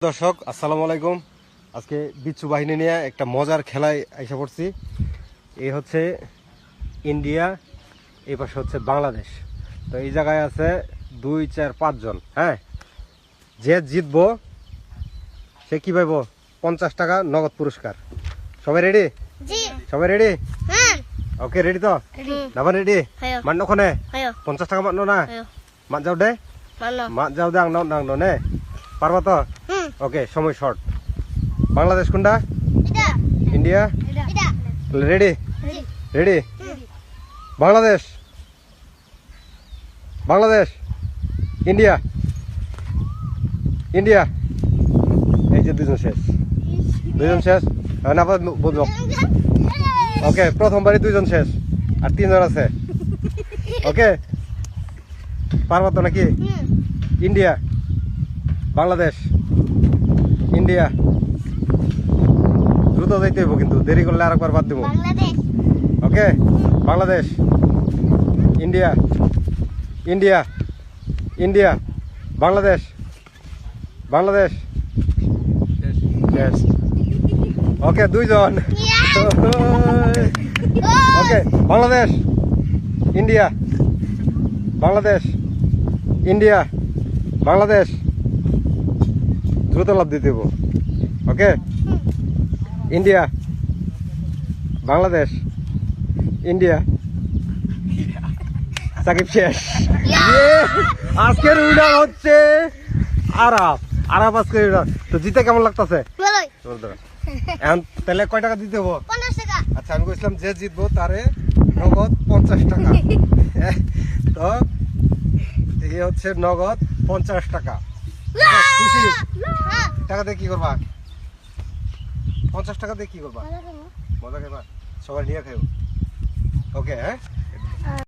দর্শক আসসালামু আলাইকুম। আজকে বিচ্ছু বাহিনী নিয়ে একটা মজার খেলায় এসে পড়ছি। এই হচ্ছে ইন্ডিয়া, এই পাশে হচ্ছে বাংলাদেশ। তো এই জায়গায় আছে 2, 4, 5 জন। হ্যাঁ, যে জিতবো সে কি পাইব? 50 টাকা নগদ পুরস্কার। সবাই রেডি? সবাই রেডি? ওকে, রেডি তো? নাবার রেডি? মান ওখানে 50 টাকা মানো না? মান যাও দে, মান যাও দে, আং নাও নে পারবা তো? ওকে, সময় শর্ট। বাংলাদেশ কোনটা? India. Ready? Ready? Bangladesh, Bangladesh, India, India. এই যে দুজন শেষ, দুজন শেষ। না বুঝলো? ওকে, প্রথমবারই 2 জন শেষ, আর 3 জন আছে। ওকে, পারবা তো নাকি? India, Bangladesh, India. দ্রুত যাইতে হইব, কিন্তু দেরি করলে আরেকবার বাদ দেবো। Okay, Bangladesh, India, India, India, Bangladesh, Bangladesh. Okay, 2 জন। Okay, Bangladesh, India, Bangladesh, India, Bangladesh. দ্রুত লাভ দিতে হইব। Okay, India, Bangladesh, India. Shakib শেষ। আজকের উইনার হচ্ছে আরাফ। আরাফ আজকের উইনার। তো জিতে কেমন লাগতেছে? এখন তাহলে কয় টাকা দিতে হবো? 50 টাকা। আচ্ছা, আমি বলছিলাম যে জিতবো তারে নগদ 50 টাকা। তো এই হচ্ছে নগদ 50 টাকা। খুশি? টাকা দিয়ে কি করবা? 50 টাকা দিয়ে কি করবা? মজা খাইবা? সবাই নিয়ে খাইব। ওকে, হ্যাঁ।